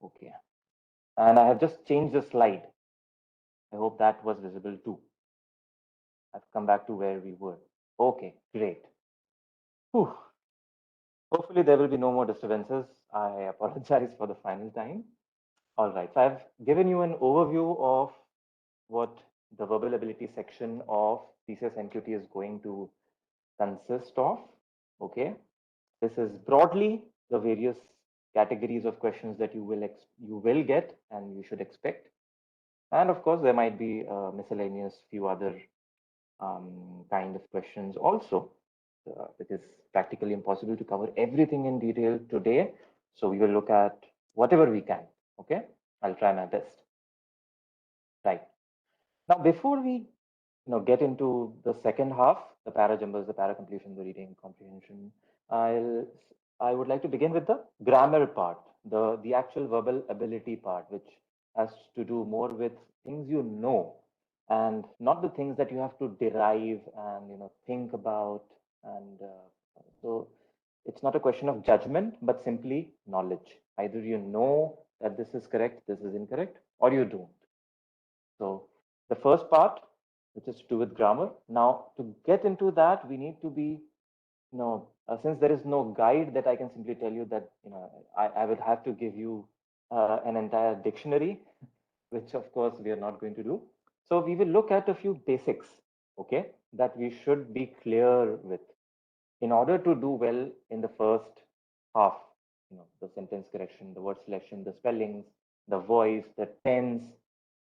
Okay. And I have just changed the slide. I hope that was visible too. I've come back to where we were. Okay, great. Whew. Hopefully there will be no more disturbances. I apologize for the final time. All right, so I've given you an overview of what the verbal ability section of TCS NQT is going to consist of. Okay, this is broadly the various categories of questions that you will get and you should expect. And of course, there might be miscellaneous few other kind of questions also. It is practically impossible to cover everything in detail today. So we will look at whatever we can. Okay, I'll try my best. Right. Now, before we get into the second half, the para jumbles, the para completion, the reading comprehension, I would like to begin with the grammar part, the actual verbal ability part, which has to do more with things you know, and not the things that you have to derive and think about. And so it's not a question of judgment, but simply knowledge. Either you know that this is correct, this is incorrect, or you don't. So the first part, which is to do with grammar. Now, to get into that, we need to be, since there is no guide that I can simply tell you that, I would have to give you an entire dictionary, which of course we are not going to do. So we will look at a few basics, okay, that we should be clear with in order to do well in the first half, the sentence correction, the word selection, the spellings, the voice, the tense.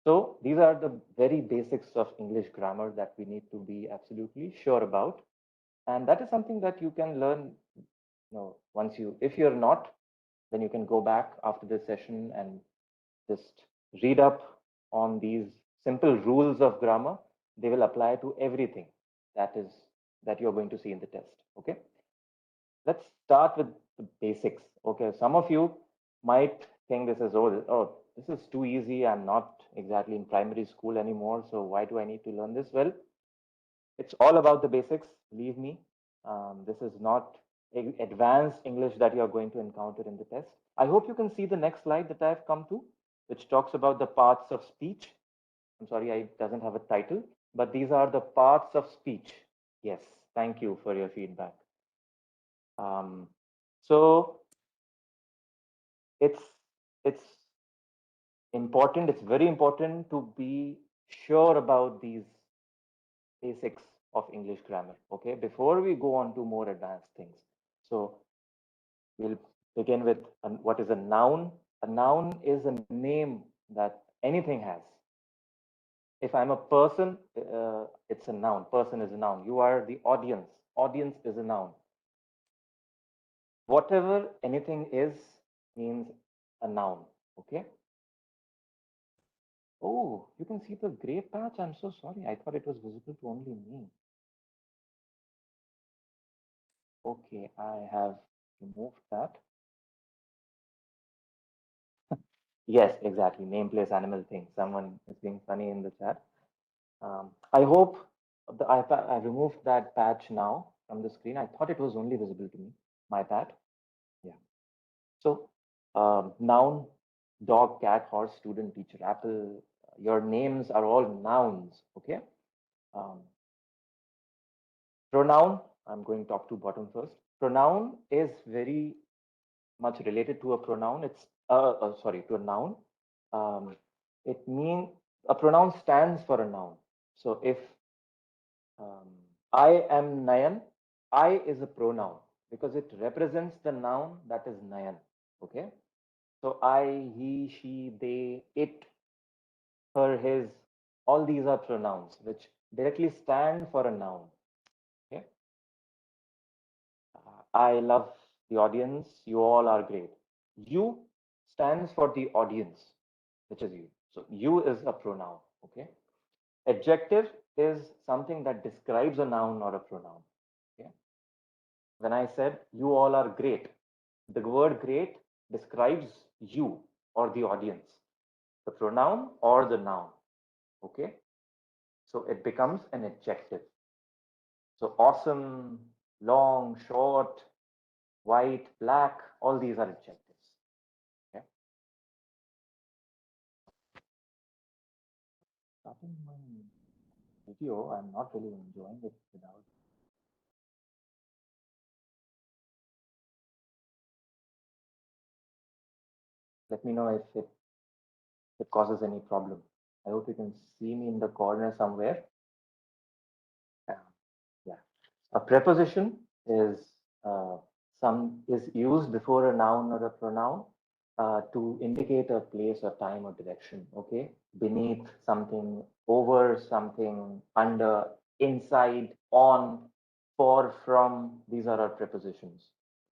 So these are the very basics of English grammar that we need to be absolutely sure about. And that is something that you can learn, if you're not, then you can go back after this session and just read up on these simple rules of grammar. They will apply to everything that you're going to see in the test. Okay. Let's start with the basics. Okay. Some of you might think this is, this is too easy. I'm not exactly in primary school anymore. So why do I need to learn this? Well, it's all about the basics. Believe me, this is not advanced English that you're going to encounter in the test. I hope you can see the next slide that I've come to, which talks about the parts of speech. I'm sorry, it doesn't have a title, but these are the parts of speech. Yes, thank you for your feedback. So it's important. It's very important to be sure about these basics of English grammar. Okay, before we go on to more advanced things. So we'll begin with what is a noun. A noun is a name that anything has. If I'm a person, it's a noun. Person is a noun. You are the audience. Audience is a noun. Whatever anything is means a noun. Okay. Oh, you can see the gray patch. I'm so sorry. I thought it was visible to only me. Okay, I have removed that. Yes, exactly. Name, place, animal, thing. Someone is being funny in the chat. I hope I removed that patch now from the screen. I thought it was only visible to me. My bad. Yeah. So, noun, dog, cat, horse, student, teacher, apple. Your names are all nouns. Okay. Pronoun. I'm going top to bottom first. Pronoun is very much related to a pronoun. It's to a noun. It means a pronoun stands for a noun. So if I am Nayan, I is a pronoun because it represents the noun that is Nayan. Okay. So I, he, she, they, it, her, his, all these are pronouns which directly stand for a noun. Okay. I love the audience. You all are great. You stands for the audience, which is you. So you is a pronoun. Okay. Adjective is something that describes a noun or a pronoun. Okay. When I said you all are great, the word great describes you or the audience, the pronoun or the noun. Okay. So it becomes an adjective. So awesome, long, short, white, black, all these are adjectives. Okay. video. I'm not really enjoying it without. Let me know if it causes any problem. I hope you can see me in the corner somewhere. Yeah. A preposition is is used before a noun or a pronoun to indicate a place or time or direction. Okay, beneath something, over something, under, inside, on, for, from. These are our prepositions.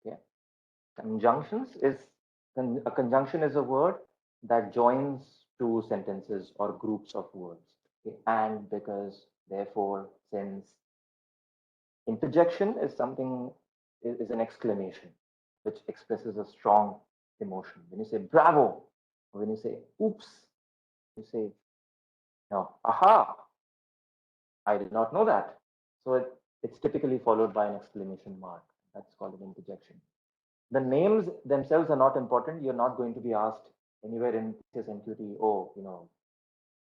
Okay, conjunctions is a conjunction is a word that joins two sentences or groups of words. Okay? And, because, therefore, since. Interjection is something is an exclamation which expresses a strong emotion. When you say bravo, or when you say oops, you say no, aha, I did not know that. So it's typically followed by an exclamation mark. That's called an interjection. The names themselves are not important. You're not going to be asked anywhere in TCS NQT, oh,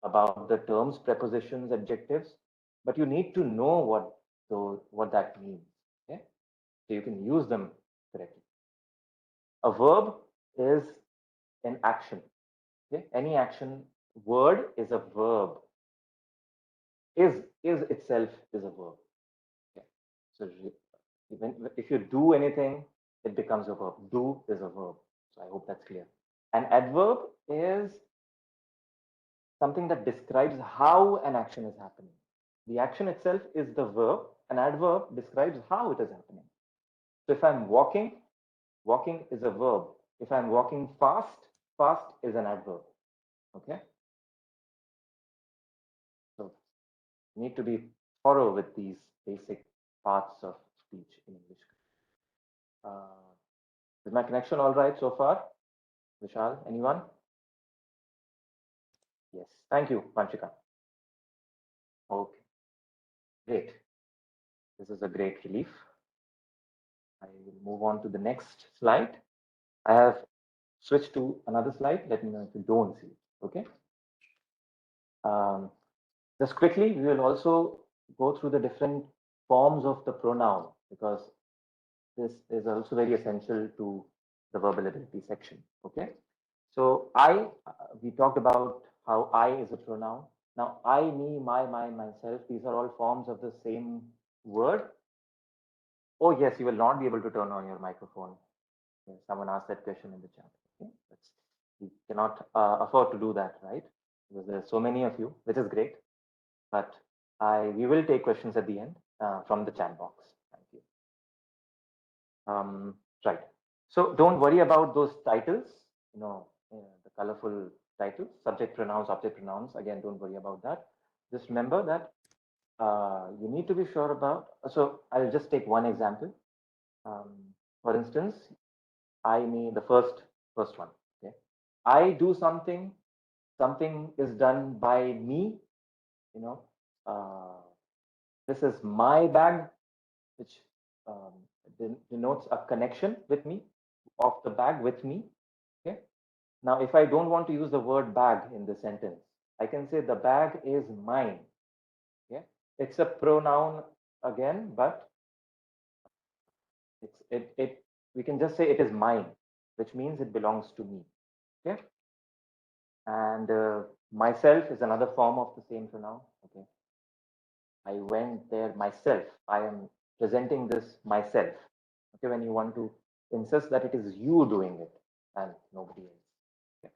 about the terms, prepositions, adjectives, but you need to know what that means. Okay? So you can use them correctly. A verb is an action. Okay? Any action, word is a verb. Is itself is a verb. Okay? So even if you do anything, it becomes a verb. Do is a verb. So I hope that's clear. An adverb is something that describes how an action is happening. The action itself is the verb. An adverb describes how it is happening. So if I'm walking, walking is a verb. If I'm walking fast, fast is an adverb. Okay. So you need to be thorough with these basic parts of speech in English. Is my connection all right so far? Vishal, anyone? Yes. Thank you, Panchika. Okay. Great. This is a great relief. I will move on to the next slide. I have switched to another slide. Let me know if you don't see it. Okay. Just quickly, we will also go through the different forms of the pronoun, because this is also very essential to the verbal ability section. Okay. So we talked about how I is a pronoun. Now I, me, my, myself, these are all forms of the same word. Oh yes, you will not be able to turn on your microphone. Yes, someone asked that question in the chat. Okay. You cannot afford to do that, right? Because there are so many of you, which is great. But we will take questions at the end from the chat box. Thank you. Right. So don't worry about those titles, the colorful titles, subject pronouns, object pronouns. Again, don't worry about that. Just remember that you need to be sure about. So I'll just take one example. For instance, the first one. Okay. I do something. Something is done by me. This is my bag, which denotes a connection with me, of the bag with me. Okay. Now, if I don't want to use the word bag in the sentence, I can say the bag is mine. Okay. It's a pronoun again, but we can just say it is mine, which means it belongs to me. Okay. And myself is another form of the same pronoun. Okay. I went there myself. I am presenting this myself. Okay, when you want to insist that it is you doing it and nobody else. Okay.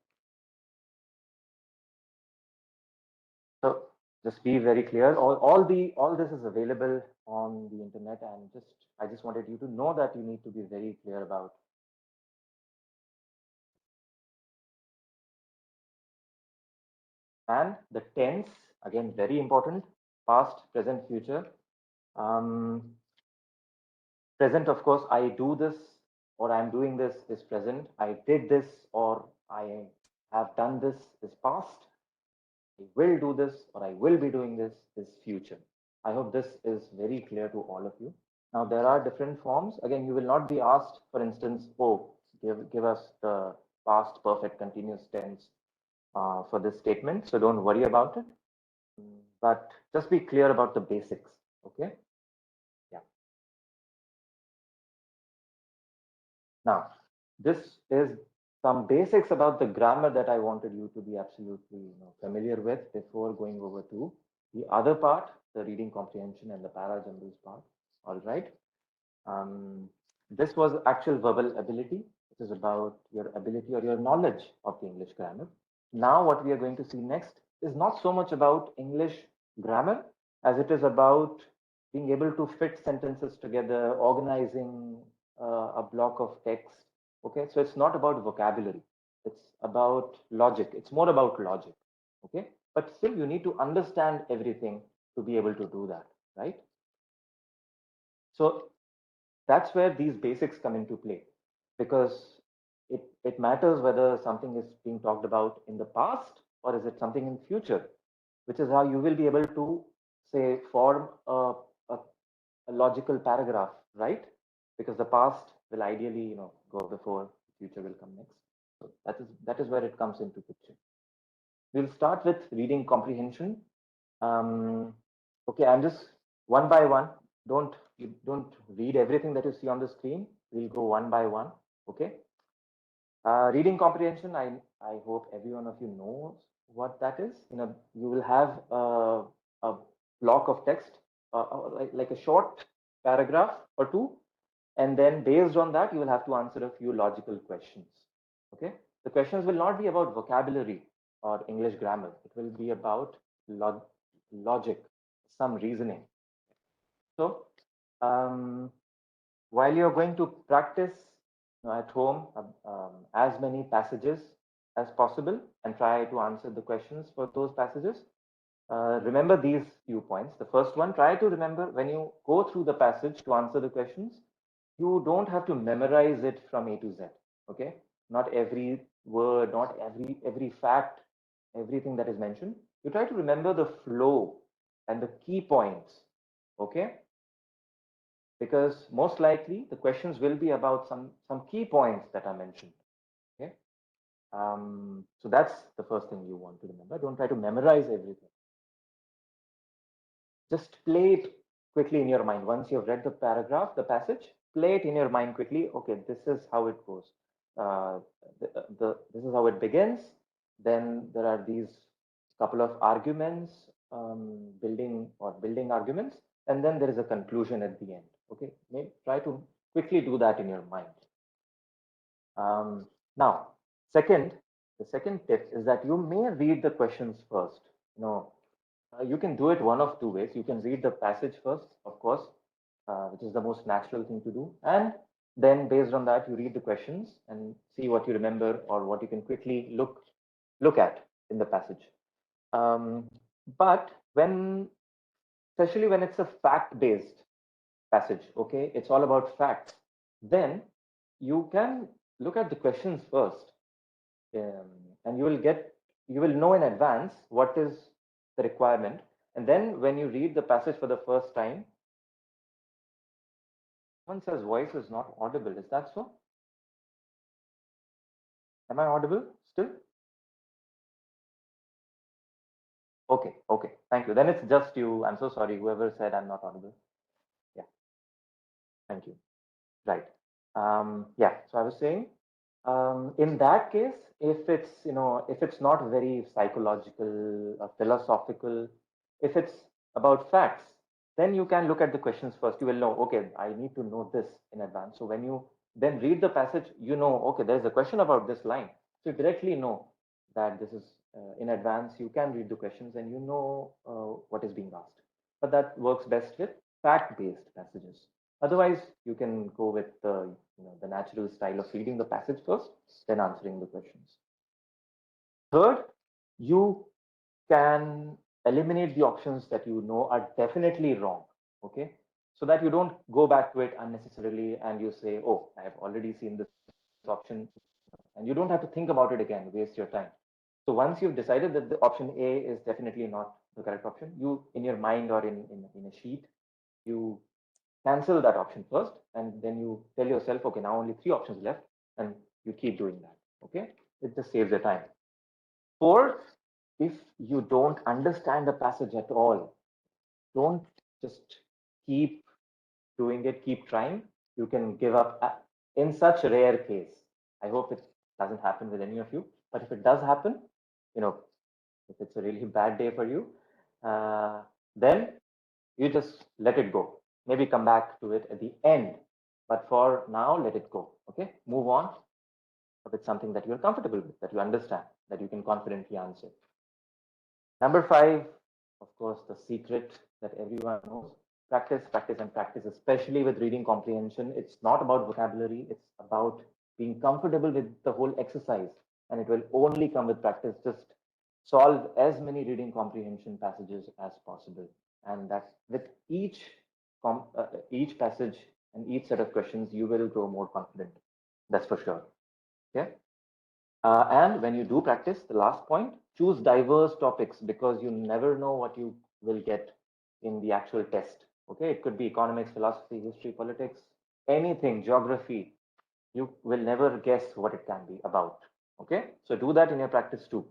So just be very clear. All this is available on the internet, and I just wanted you to know that you need to be very clear about. And the tense, again, very important: past, present, future. Present, of course, I do this or I'm doing this is present. I did this or I have done this is past. I will do this or I will be doing this is future. I hope this is very clear to all of you. Now, there are different forms. Again, you will not be asked, for instance, oh, give us the past perfect continuous tense for this statement. So don't worry about it. but just be clear about the basics. Okay. Yeah. Now, this is some basics about the grammar that I wanted you to be absolutely familiar with before going over to the other part, the reading comprehension and the para jumbles part. All right. Um, this was actual verbal ability. It is about your ability or your knowledge of the English grammar. Now, what we are going to see next is not so much about English grammar as it is about being able to fit sentences together, organizing a block of text. Okay, so it's not about vocabulary, it's about logic. It's more about logic. Okay, but still, you need to understand everything to be able to do that, right? So that's where these basics come into play because it matters whether something is being talked about in the past or is it something in future, which is how you will be able to say form a logical paragraph, right? Because the past will ideally go before, the future will come next. So that is where it comes into picture. We'll start with reading comprehension. um, okay, I'm just one by one. Don't read everything that you see on the screen. We'll go one by one. Okay. Reading comprehension. I hope every one of you knows what that is. You will have a block of text, like a short paragraph or two, and then based on that, you will have to answer a few logical questions. Okay. The questions will not be about vocabulary or English grammar. It will be about logic, some reasoning. So, while you're going to practice at home as many passages as possible and try to answer the questions for those passages, remember these few points. The first one, try to remember when you go through the passage to answer the questions, you don't have to memorize it from A to Z. Okay, not every word, not every fact, everything that is mentioned. You try to remember the flow and the key points. Okay, because most likely the questions will be about some key points that are mentioned. Okay, so that's the first thing you want to remember. Don't try to memorize everything. Just play it quickly in your mind. Once you've read the paragraph, the passage, play it in your mind quickly. Okay, this is how it goes. uh, this is how it begins. Then there are these couple of arguments, building arguments, and then there is a conclusion at the end. Okay, maybe try to quickly do that in your mind. Now, the second tip is that you may read the questions first. You can do it one of two ways. You can read the passage first, of course, which is the most natural thing to do. And then based on that, you read the questions and see what you remember or what you can quickly look at in the passage. But especially when it's a fact-based passage, okay, it's all about facts, then you can look at the questions first, um, and you will know in advance what is the requirement. And then when you read the passage for the first time, someone says voice is not audible. Is that so? Am I audible still? Okay, okay. Thank you. Then it's just you. I'm so sorry. Whoever said I'm not audible. Yeah, thank you. Right. Yeah. So I was saying, in that case, if it's not very psychological, philosophical, if it's about facts, then you can look at the questions first. You will know, okay, I need to know this in advance. So when you then read the passage, okay, there's a question about this line. So you directly know that this is in advance. You can read the questions and what is being asked. But that works best with fact-based passages. Otherwise, you can go with the natural style of reading the passage first, then answering the questions. Third, you can eliminate the options that you know are definitely wrong. Okay, so that you don't go back to it unnecessarily and you say, "Oh, I have already seen this option," and you don't have to think about it again, waste your time. So once you've decided that the option A is definitely not the correct option, you in your mind or in a sheet, you cancel that option first, and then you tell yourself, okay, now only three options left, and you keep doing that. Okay, it just saves your time. Fourth, if you don't understand the passage at all, don't just keep doing it, keep trying. You can give up in such rare case. I hope it doesn't happen with any of you, but if it does happen, you know, if it's a really bad day for you, then you just let it go. Maybe come back to it at the end, but for now, let it go. Okay, move on with something that you're comfortable with, that you understand, that you can confidently answer. Number five, of course, the secret that everyone knows: practice, practice, and practice, especially with reading comprehension. It's not about vocabulary, it's about being comfortable with the whole exercise, and it will only come with practice. Just solve as many reading comprehension passages as possible, and that with each passage and each set of questions, you will grow more confident. That's for sure. Okay. And when you do practice, the last point, choose diverse topics because you never know what you will get in the actual test. Okay, it could be economics, philosophy, history, politics, anything, geography. You will never guess what it can be about. Okay, so do that in your practice too.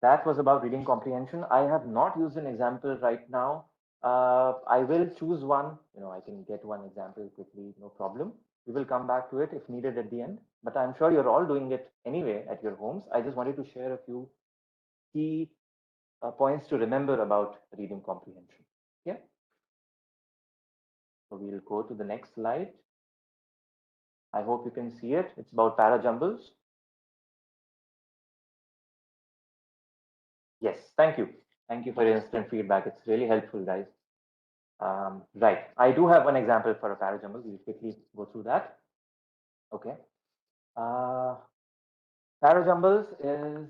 That was about reading comprehension. I have not used an example right now. I will choose one. I can get one example quickly, no problem. We will come back to it if needed at the end. But I'm sure you're all doing it anyway at your homes. I just wanted to share a few key points to remember about reading comprehension. Yeah. So we'll go to the next slide. I hope you can see it. It's about parajumbles. Yes, thank you. Thank you for your instant feedback. It's really helpful, guys. Right. I do have one example for a parajumble. We'll quickly go through that. Okay. Uh, Parajumbles is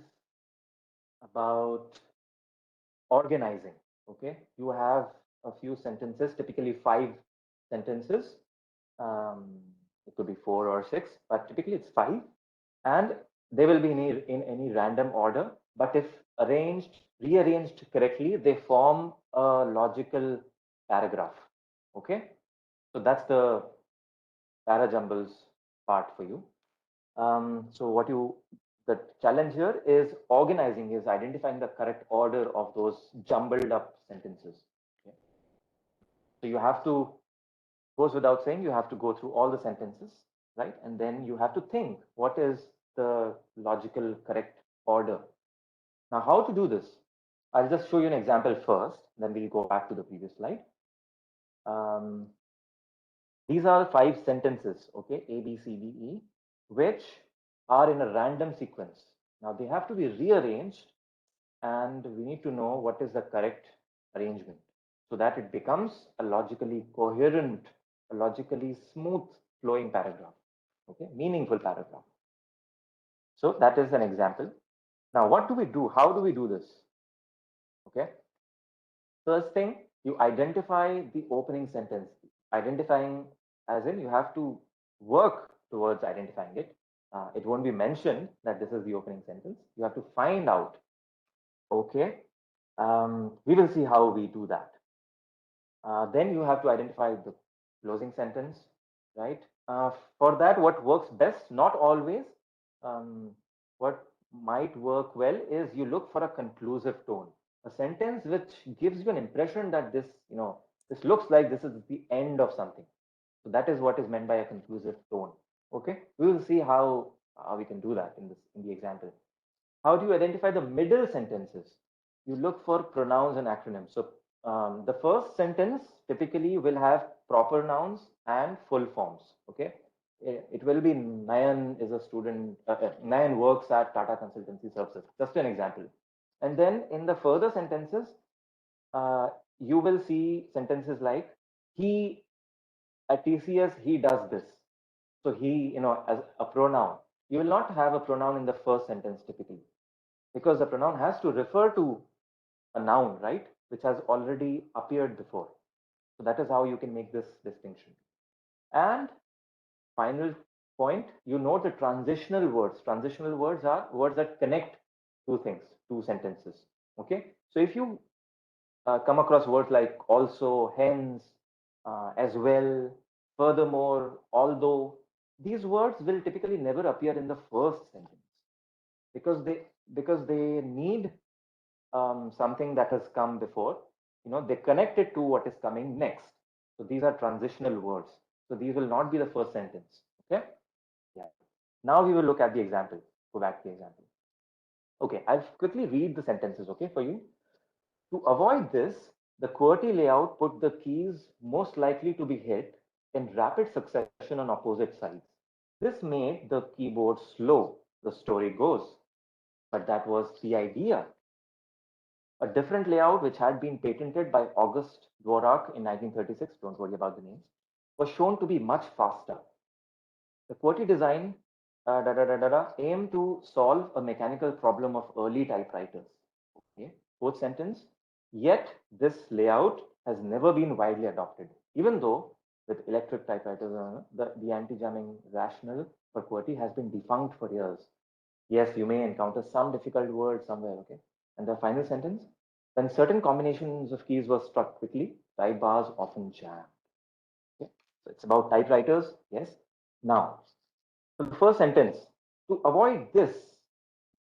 about organizing. Okay. You have a few sentences, typically 5 sentences. It could be 4 or 6, but typically it's 5. And they will be in any random order. But if rearranged correctly, they form a logical paragraph. Okay. So that's the parajumbles part for you. So the challenge here is organizing, is identifying the correct order of those jumbled up sentences. Okay? So you have to, goes without saying, you have to go through all the sentences, right? And then you have to think, what is the logical correct order? Now, how to do this? I'll just show you an example first, then we'll go back to the previous slide. These are 5 sentences, okay, A, B, C, D, E, which are in a random sequence. Now they have to be rearranged, and we need to know what is the correct arrangement so that it becomes a logically coherent, a logically smooth flowing paragraph, okay, meaningful paragraph. So that is an example. Now, what do we do? How do we do this? Okay. First thing, you identify the opening sentence. Identifying, as in, you have to work towards identifying it. It won't be mentioned that this is the opening sentence. You have to find out. Okay. We will see how we do that. Then you have to identify the closing sentence, right? For that, what works best, not always, what might work well is you look for a conclusive tone, a sentence which gives you an impression that this looks like this is the end of something. So that is what is meant by a conclusive tone. Okay, we will see how we can do that in the example. How do you identify the middle sentences? You look for pronouns and acronyms. So the first sentence typically will have proper nouns and full forms. Okay, it will be Nayan is a student. Nayan works at Tata Consultancy Services. Just an example. And then in the further sentences, you will see sentences like he at TCS he does this. So he, as a pronoun, you will not have a pronoun in the first sentence typically, because the pronoun has to refer to a noun, right, which has already appeared before. So that is how you can make this distinction. And final point, you note the transitional words. Transitional words are words that connect two things, two sentences. Okay, so if you come across words like also, hence, as well, furthermore, although, these words will typically never appear in the first sentence. because they need something that has come before. They connect it to what is coming next. So these are transitional words. So these will not be the first sentence. Okay. Yeah. Now we will look at the example. Go back to the example. Okay, I'll quickly read the sentences, okay, for you. To avoid this, the QWERTY layout put the keys most likely to be hit in rapid succession on opposite sides. This made the keyboard slow, the story goes. But that was the idea. A different layout, which had been patented by August Dvorak in 1936, don't worry about the names, was shown to be much faster. The QWERTY design aimed to solve a mechanical problem of early typewriters. Okay. Fourth sentence. Yet this layout has never been widely adopted, even though with electric typewriters, the anti-jamming rationale for QWERTY has been defunct for years. Yes, you may encounter some difficult words somewhere. Okay. And the final sentence. When certain combinations of keys were struck quickly, type bars often jammed. Okay. So it's about typewriters. Yes. Now, so the first sentence, to avoid this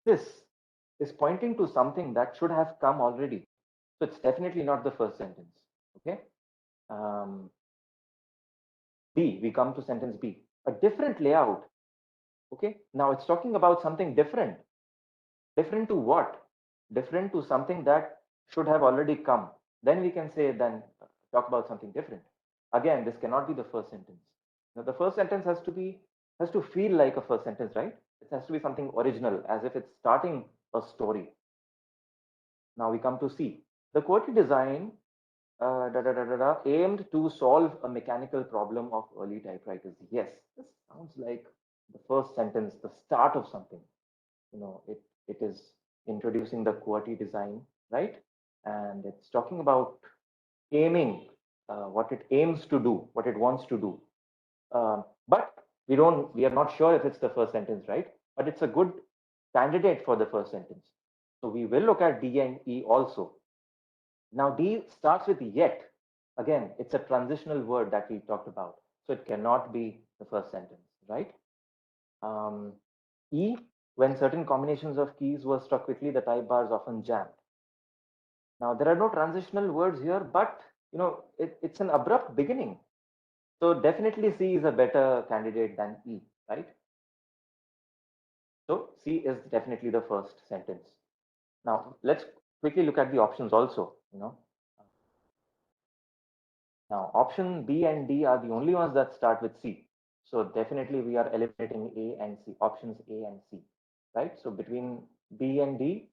is pointing to something that should have come already. So it's definitely not the first sentence. Okay. Um, B, we come to sentence B. A different layout. Okay. Now it's talking about something different. Different to what? Different to something that should have already come. Then we can say, then talk about something different. Again, this cannot be the first sentence. Now the first sentence has to feel like a first sentence, right? It has to be something original, as if it's starting a story. Now we come to C. The QWERTY design aimed to solve a mechanical problem of early typewriters. Yes, this sounds like the first sentence, the start of something. It is introducing the QWERTY design, right? And it's talking about aiming, what it aims to do, what it wants to do. But we are not sure if it's the first sentence, right? But it's a good candidate for the first sentence. So we will look at D and E also. Now D starts with yet. Again, it's a transitional word that we talked about. So it cannot be the first sentence, right? Um, E, when certain combinations of keys were struck quickly, the type bars often jammed. Now there are no transitional words here, but it's an abrupt beginning. So definitely C is a better candidate than E, right? So C is definitely the first sentence. Now let's quickly look at the options also. Now option B and D are the only ones that start with C. So definitely we are eliminating A and C, options A and C, right? So between B and D,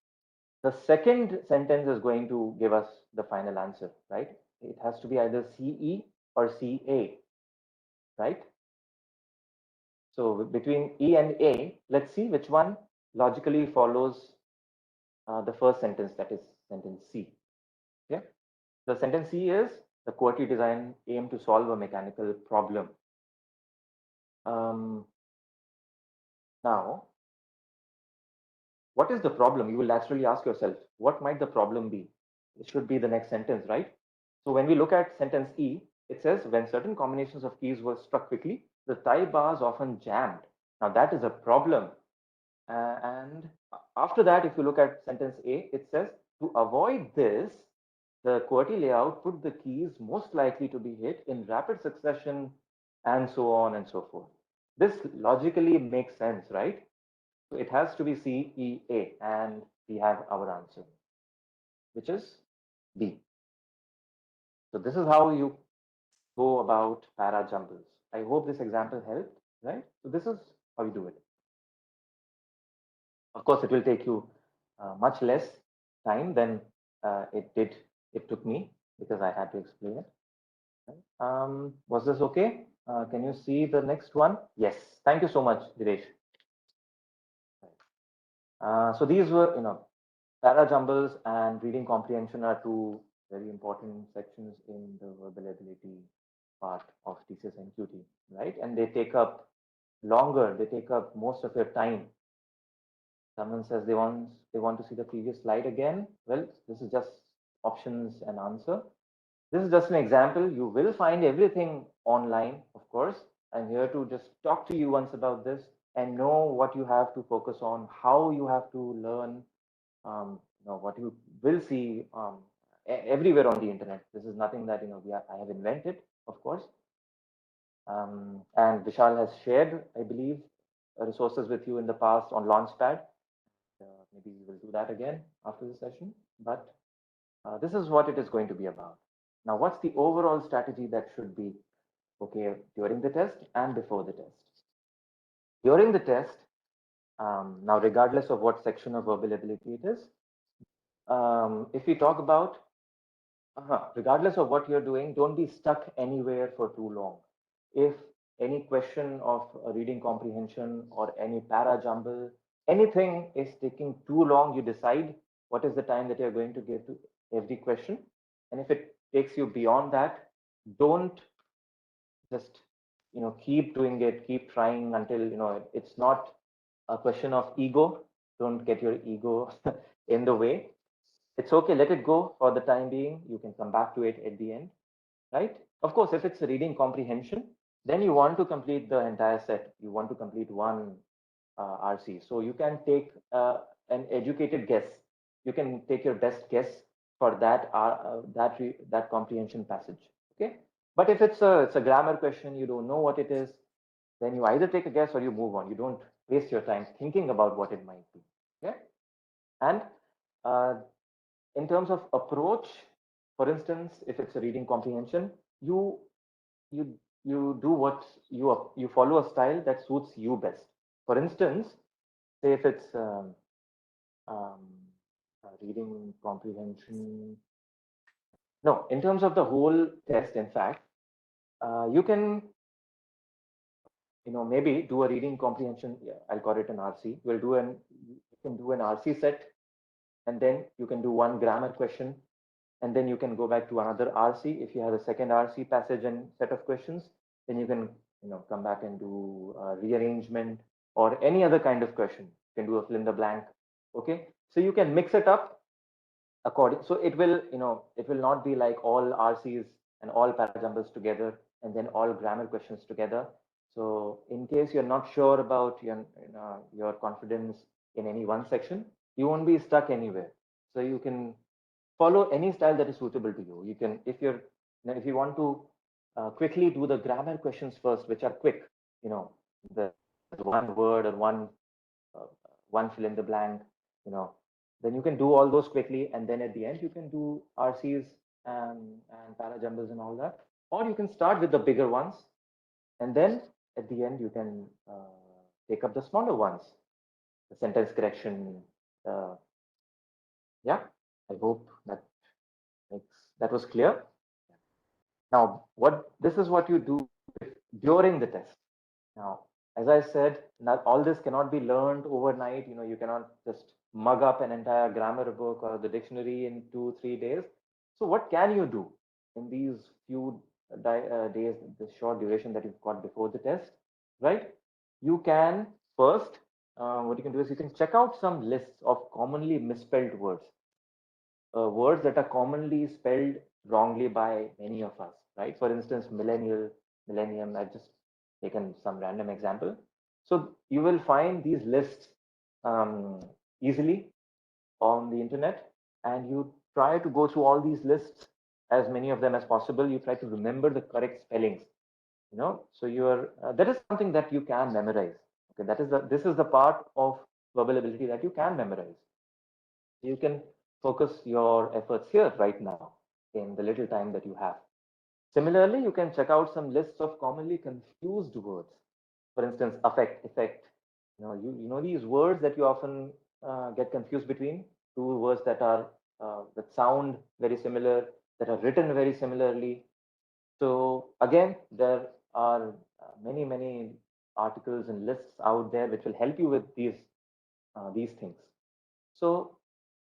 the second sentence is going to give us the final answer, right? It has to be either CE or CA, right? So between E and A, let's see which one logically follows the first sentence, that is sentence C. Okay. The sentence C is the QWERTY design aim to solve a mechanical problem. Now, what is the problem? You will naturally ask yourself, what might the problem be? It should be the next sentence, right? So when we look at sentence E, it says when certain combinations of keys were struck quickly, the type bars often jammed. Now that is a problem. And after that, if you look at sentence A, it says to avoid this, the QWERTY layout put the keys most likely to be hit in rapid succession and so on and so forth. This logically makes sense, right? So it has to be CEA, and we have our answer, which is B. So this is how you go about para jumbles. I hope this example helped, right? So this is how you do it. Of course, it will take you much less time than it took me, because I had to explain it. Was this okay? Can you see the next one? Yes. Thank you so much, Dinesh. So these were, para jumbles and reading comprehension are two very important sections in the verbal ability part of TCS NQT, right? And they take up longer, they take up most of your time. Someone says they want to see the previous slide again. Well, this is just options and answer. This is just an example. You will find everything online, of course. I'm here to just talk to you once about this. and know what you have to focus on, how you have to learn, what you will see everywhere on the internet. This is nothing that I have invented, of course. And Vishal has shared, I believe, resources with you in the past on Launchpad. Maybe we will do that again after the session. But this is what it is going to be about. Now, what's the overall strategy that should be okay during the test and before the test? During the test, now, regardless of what section of verbal ability it is, if we talk about, regardless of what you're doing, don't be stuck anywhere for too long. If any question of reading comprehension or any para jumble, anything is taking too long, you decide what is the time that you're going to give to every question. And if it takes you beyond that, don't just keep doing it, keep trying until it's not a question of ego. Don't get your ego in the way. It's okay, let it go for the time being. You can come back to it at the end, right? Of course, if it's reading comprehension, then you want to complete the entire set. You want to complete one RC. So you can take an educated guess. You can take your best guess for that comprehension passage. Okay. But if it's a grammar question, you don't know what it is, then you either take a guess or you move on. You don't waste your time thinking about what it might be. Okay. And uh, in terms of approach, for instance, if it's a reading comprehension, you you you do what you follow a style that suits you best. For instance, say if it's um, reading comprehension. No, in terms of the whole test, in fact, you can maybe do a reading comprehension. Yeah, I'll call it an RC. You can do an RC set, and then you can do one grammar question, and then you can go back to another RC. If you have a second RC passage and set of questions, then you can come back and do rearrangement or any other kind of question. You can do a fill in the blank. Okay, so you can mix it up according. So it will not be like all RCs and all parajumbles together and then all grammar questions together. So in case you're not sure about your confidence in any one section, you won't be stuck anywhere. So you can follow any style that is suitable to you. You can, if you want to quickly do the grammar questions first, which are quick, the one word or uh, one fill in the blank, you know, then you can do all those quickly, and then at the end you can do RCs and parajumbles and all that, or you can start with the bigger ones, and then at the end you can take up the smaller ones, the sentence correction. Yeah, I hope that was clear. Now, this is what you do during the test. Now, as I said, not all this cannot be learned overnight. You cannot just mug up an entire grammar book or the dictionary in 2 3 days. So, what can you do in these few days, the short duration that you've got before the test, right? You can first, what you can do is you can check out some lists of commonly misspelled words, words that are commonly spelled wrongly by many of us, right? For instance, millennium, I've just taken some random example. So you will find these lists um, easily on the internet, and you try to go through all these lists, as many of them as possible. You try to remember the correct spellings, so that is something that you can memorize. Okay, this is the part of verbal ability that you can memorize. You can focus your efforts here right now in the little time that you have. Similarly, you can check out some lists of commonly confused words. For instance, affect, effect. You know these words that you often get confused between two words that sound very similar, that are written very similarly. So again, there are many articles and lists out there which will help you with these things. So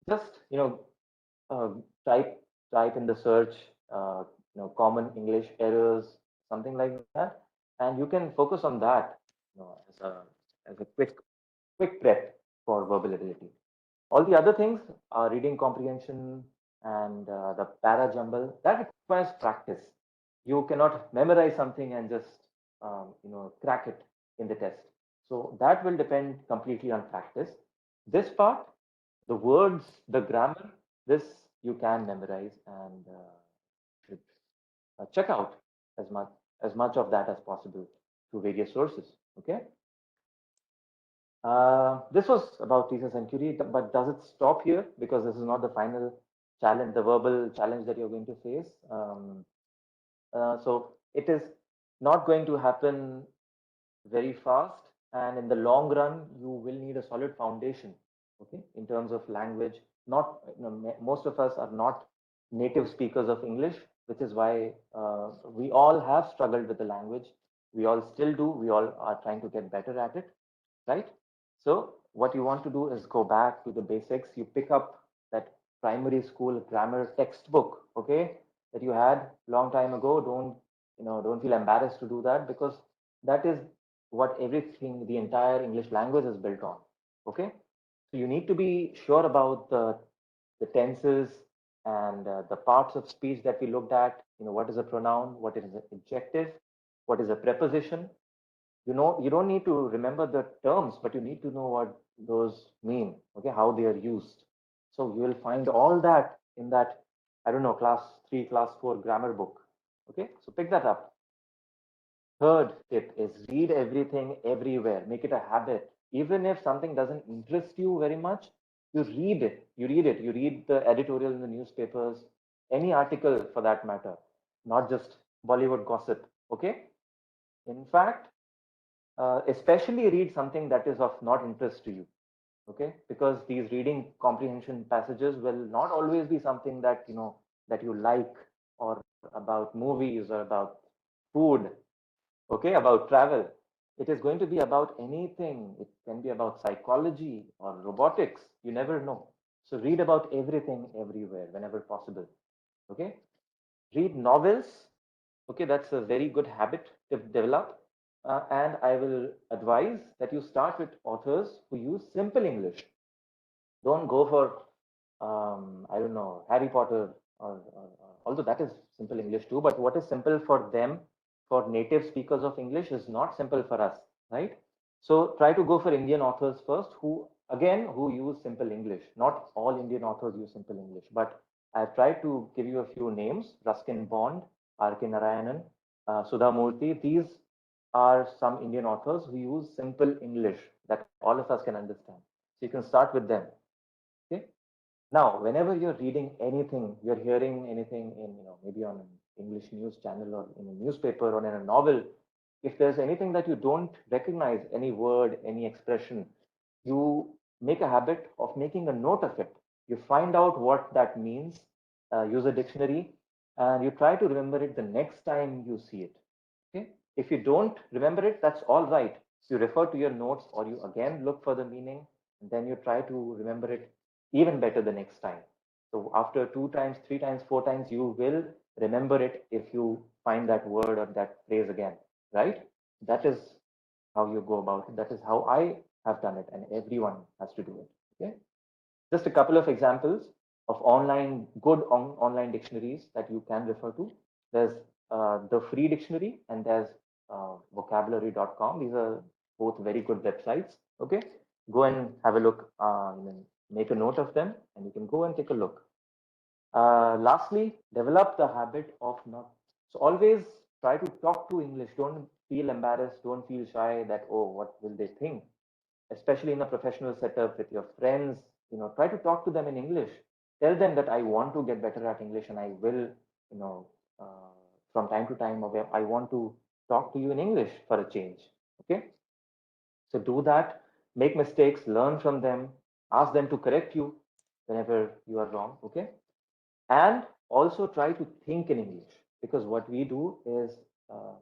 just uh, type type in the search, common English errors, something like that, and you can focus on that, as a quick prep for verbal ability. All the other things, reading comprehension and the para jumble, that requires practice. You cannot memorize something and just crack it in the test. So that will depend completely on practice. This part, the words, the grammar, this you can memorize and should check out as much of that as possible through various sources. Okay. This was about TCS NQT, but does it stop here? Because this is not the final challenge, the verbal challenge that you're going to face. So it is not going to happen very fast, and in the long run you will need a solid foundation, okay, in terms of language. Not, most of us are not native speakers of English, which is why we all have struggled with the language. We all still do. We all are trying to get better at it, right? So what you want to do is go back to the basics. You pick up that primary school grammar textbook, okay, that you had long time ago. Don't feel embarrassed to do that, because that is what everything, the entire English language is built on. Okay, so you need to be sure about the tenses and the parts of speech that we looked at. What is a pronoun? What is an adjective? What is a preposition? You don't need to remember the terms, but you need to know what those mean. Okay, how they are used. So you will find all that in that, I don't know, class 3, class 4 grammar book. Okay, so pick that up. Third tip is read everything everywhere. Make it a habit. Even if something doesn't interest you very much, you read it. You read it. You read the editorial in the newspapers, any article for that matter, not just Bollywood gossip. Okay. In fact, especially read something that is of not interest to you. Okay, because these reading comprehension passages will not always be something that you like, or about movies, or about food, okay, about travel. It is going to be about anything. It can be about psychology or robotics. You never know. So read about everything everywhere whenever possible. Okay. Read novels. Okay, that's a very good habit to develop. And I will advise that you start with authors who use simple English. Don't go for I don't know, Harry Potter, although that is simple English too, but what is simple for them, for native speakers of English, is not simple for us, right? So try to go for Indian authors first, who use simple English. Not all Indian authors use simple English, but I've tried to give you a few names: Ruskin Bond, R.K. Narayanan, Sudha Murthy. These are some Indian authors who use simple English that all of us can understand. So you can start with them. Okay. Now, whenever you're reading anything, you're hearing anything in, maybe on an English news channel, or in a newspaper, or in a novel, if there's anything that you don't recognize, any word, any expression, you make a habit of making a note of it. You find out what that means, use a dictionary, and you try to remember it the next time you see it. Okay. If you don't remember it, that's all right. You refer to your notes, or you again look for the meaning, and then you try to remember it even better the next time. So after 2 times, 3 times, 4 times, you will remember it if you find that word or that phrase again, right? That is how you go about it. That is how I have done it, and everyone has to do it. Okay. Just a couple of examples of good online dictionaries that you can refer to. There's the free dictionary, and there's vocabulary.com. These are both very good websites. Okay, go and have a look, make a note of them, and you can go and take a look. Lastly, develop the habit of not. So always try to talk to English. Don't feel embarrassed. Don't feel shy that, oh, what will they think? Especially in a professional setup with your friends, try to talk to them in English. Tell them that I want to get better at English, and I will, you know, from time to time, I want to talk to you in English for a change. Okay. So do that, make mistakes, learn from them, ask them to correct you whenever you are wrong. Okay. And also try to think in English, because what we do is uh,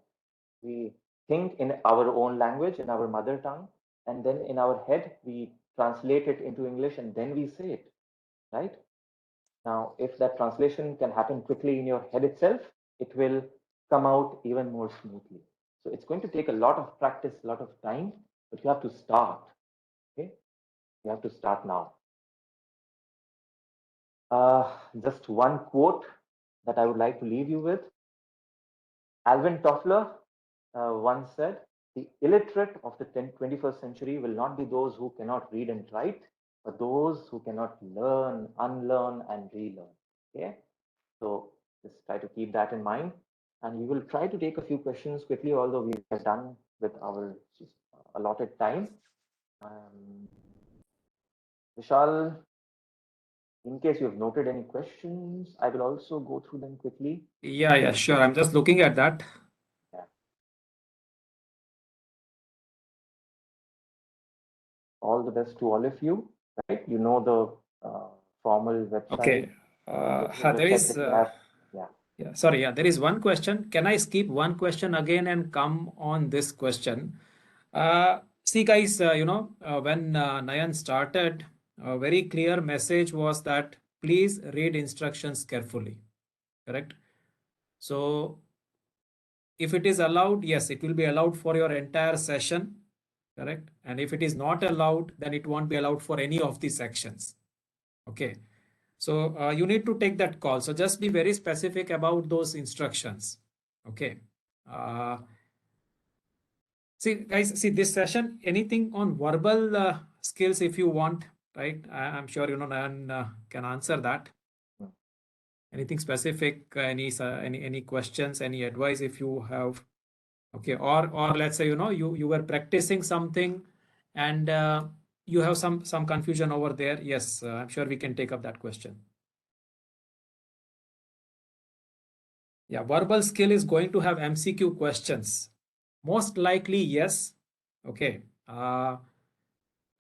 we think in our own language, in our mother tongue, and then in our head we translate it into English, and then we say it, right? Now, if that translation can happen quickly in your head itself, it will come out even more smoothly. So it's going to take a lot of practice, a lot of time, but you have to start. Okay, you have to start now. Just one quote that I would like to leave you with. Alvin Toffler once said, The illiterate of the 21st century will not be those who cannot read and write, but those who cannot learn, unlearn, and relearn. Okay, so just try to keep that in mind. And we will try to take a few questions quickly, although we are done with our allotted time. Vishal, in case you have noted any questions, I will also go through them quickly. Yeah, sure. I'm just looking at that. Yeah. All the best to all of you. Right? You know the formal website. Okay. There is. Yeah, sorry. Yeah, there is one question. Can I skip one question again and come on this question? See, guys, when Nayan started, a very clear message was that please read instructions carefully. Correct? So, if it is allowed, yes, it will be allowed for your entire session. Correct? And if it is not allowed, then it won't be allowed for any of the sections. Okay. So you need to take that call. So just be very specific about those instructions. Okay. See, guys, see this session, anything on verbal skills if you want, right? I'm sure, Nayan can answer that. Anything specific, any questions, any advice if you have. Okay. Or let's say, you were practicing something and you have some confusion over there. Yes, I'm sure we can take up that question. Yeah, verbal skill is going to have MCQ questions. Most likely, yes. Okay. But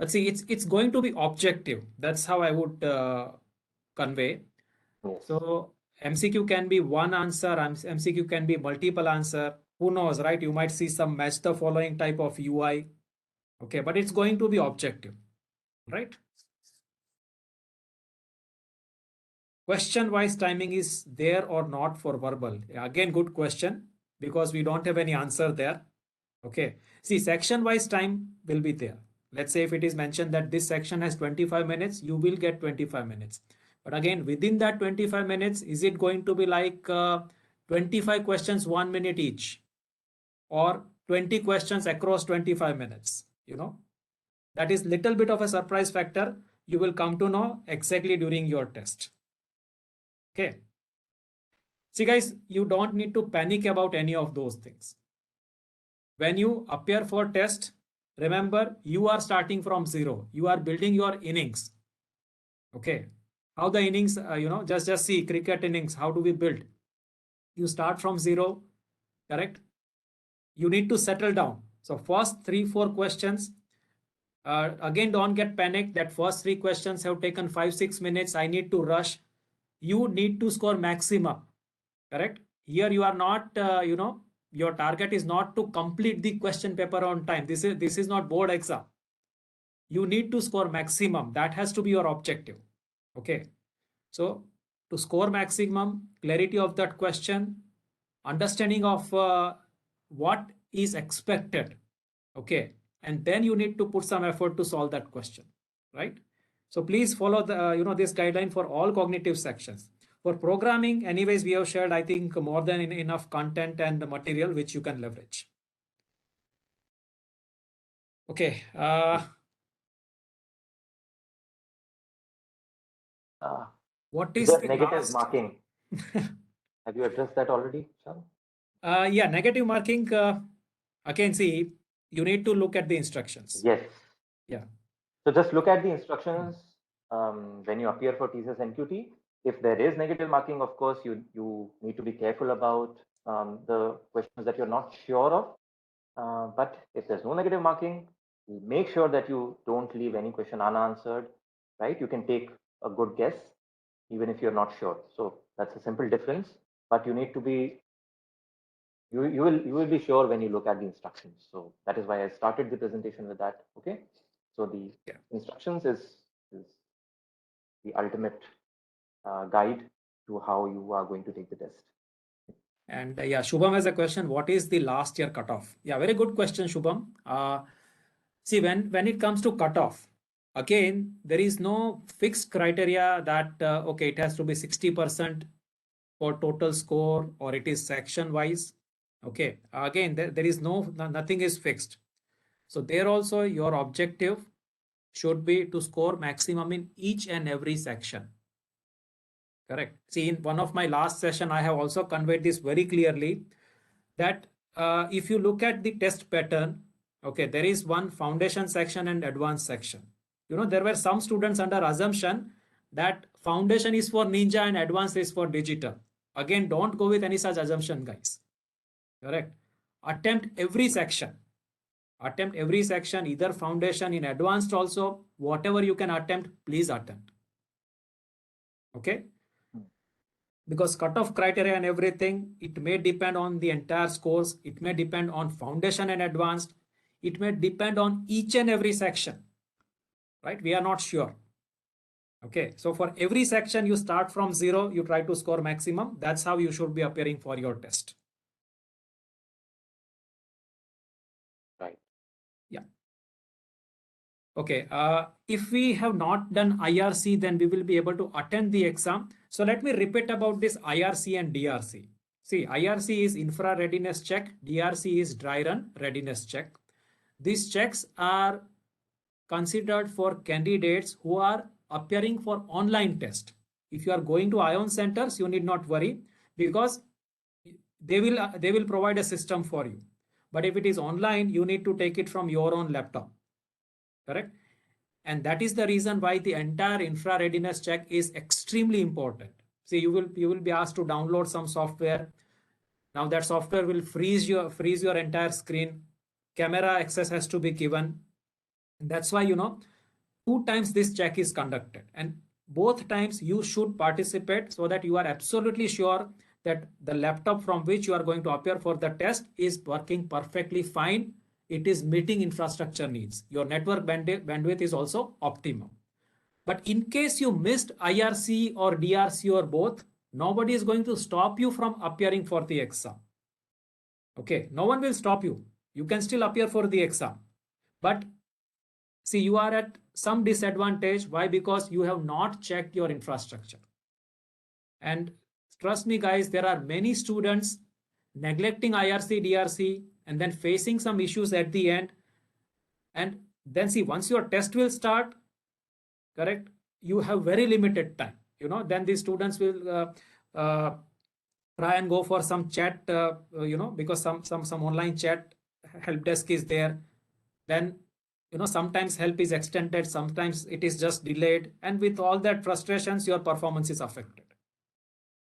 see, it's going to be objective. That's how I would convey. Yes. So MCQ can be one answer, MCQ can be multiple answer. Who knows, right? You might see some match the following type of UI. Okay, but it's going to be objective, right? Question-wise timing is there or not for verbal? Again, good question because we don't have any answer there. Okay. See, section-wise time will be there. Let's say if it is mentioned that this section has 25 minutes, you will get 25 minutes. But again, within that 25 minutes, is it going to be like 25 questions, 1 minute each, or 20 questions across 25 minutes? That is little bit of a surprise factor. You will come to know exactly during your test. Okay. See, guys, you don't need to panic about any of those things. When you appear for test, remember you are starting from zero. You are building your innings. Okay. How the innings, just see cricket innings. How do we build? You start from zero, correct? You need to settle down. So first 3-4 questions. Again, don't get panicked that first 3 questions have taken 5-6 minutes. I need to rush. You need to score maximum. Correct? Here you are not, your target is not to complete the question paper on time. This is not board exam. You need to score maximum. That has to be your objective. Okay. So to score maximum, clarity of that question, understanding of what is expected. Okay. And then you need to put some effort to solve that question. Right? So please follow the, this guideline for all cognitive sections. For programming, anyways, we have shared, I think, more than enough content and material which you can leverage. Okay. What is the negative last marking? Have you addressed that already, Sean? Yeah, negative marking. Again, see, you need to look at the instructions. Yes. Yeah. So just look at the instructions when you appear for TCS NQT. If there is negative marking, of course, you need to be careful about the questions that you're not sure of. But if there's no negative marking, make sure that you don't leave any question unanswered, right? You can take a good guess, even if you're not sure. So that's a simple difference, but you need to be, you will be sure when you look at the instructions. So that is why I started the presentation with that. Okay. So the instructions is the ultimate guide to how you are going to take the test. And yeah, Shubham has a question. What is the last year cutoff? Yeah, very good question, Shubham. See, when it comes to cutoff, again, there is no fixed criteria that, okay, it has to be 60% for total score or it is section wise. Okay, again, there is nothing is fixed. So there also your objective should be to score maximum in each and every section. Correct. See, in one of my last session, I have also conveyed this very clearly that if you look at the test pattern, okay, there is one foundation section and advanced section. There were some students under assumption that foundation is for ninja and advanced is for digital. Again, don't go with any such assumption, guys. Correct. Attempt every section. Attempt every section, either foundation, in advanced also, whatever you can attempt, please attempt. Okay. Because cutoff criteria and everything, it may depend on the entire scores. It may depend on foundation and advanced. It may depend on each and every section, right? We are not sure. Okay. So for every section, you start from 0, you try to score maximum. That's how you should be appearing for your test. Right. Yeah. Okay. If we have not done IRC, then we will be able to attend the exam. So let me repeat about this IRC and DRC. See, IRC is infra readiness check. DRC is dry run readiness check. These checks are considered for candidates who are appearing for online test. If you are going to ION centers, you need not worry because they will provide a system for you. But if it is online, you need to take it from your own laptop. Correct? And that is the reason why the entire infra readiness check is extremely important. See, you will be asked to download some software. Now that software will freeze your entire screen. Camera access has to be given. And that's why 2 times this check is conducted, and both times you should participate so that you are absolutely sure that the laptop from which you are going to appear for the test is working perfectly fine. It is meeting infrastructure needs. Your network bandwidth is also optimum. But in case you missed IRC or DRC or both, nobody is going to stop you from appearing for the exam. Okay, no one will stop you. You can still appear for the exam. But see, you are at some disadvantage. Why? Because you have not checked your infrastructure. And trust me, guys, there are many students neglecting IRC, DRC, and then facing some issues at the end. And then see, once your test will start, correct, you have very limited time. Then these students will try and go for some chat, because some online chat help desk is there. Then sometimes help is extended, sometimes it is just delayed, and with all that frustrations, your performance is affected.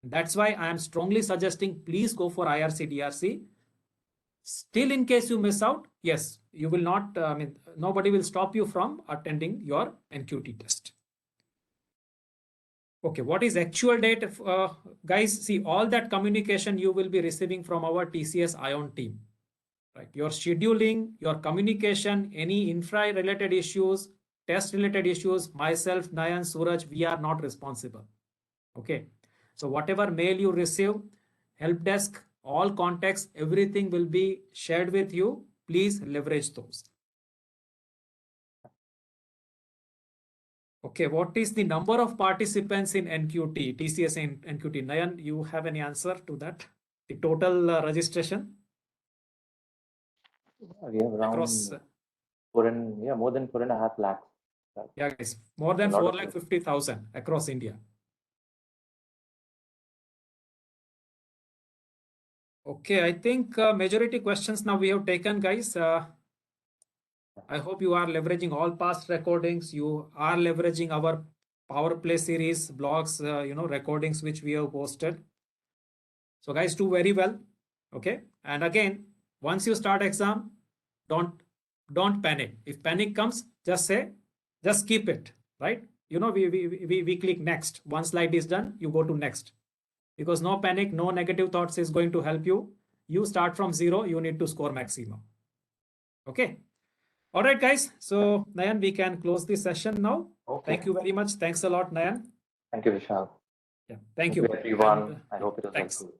That's why I am strongly suggesting, please go for IRC, DRC. Still, in case you miss out, yes, you will not, nobody will stop you from attending your NQT test. Okay, what is actual date? Guys, see, all that communication you will be receiving from our TCS ION team. Right, your scheduling, your communication, any infra related issues, test related issues, myself, Nayan, Suraj, we are not responsible. Okay, so whatever mail you receive, help desk, all contacts, everything will be shared with you. Please leverage those. Okay, what is the number of participants in NQT, TCS NQT? Nayan, you have any answer to that? The total registration? We have Across, around more than 4.5 lakhs. Right? Yeah, guys, more than 4,50,000 across India. Okay, I think majority questions now we have taken, guys. I hope you are leveraging all past recordings. You are leveraging our Power Play series blogs, recordings which we have posted. So guys, do very well. Okay, and again, once you start exam, don't panic. If panic comes, just keep it, right? We click next. One slide is done, you go to next. Because no panic, no negative thoughts is going to help you. You start from 0, you need to score maximum. Okay. All right, guys. So Nayan, we can close this session now. Okay. Thank you very much. Thanks a lot, Nayan. Thank you, Vishal. Yeah. Thank you everyone. And, I hope it was helpful.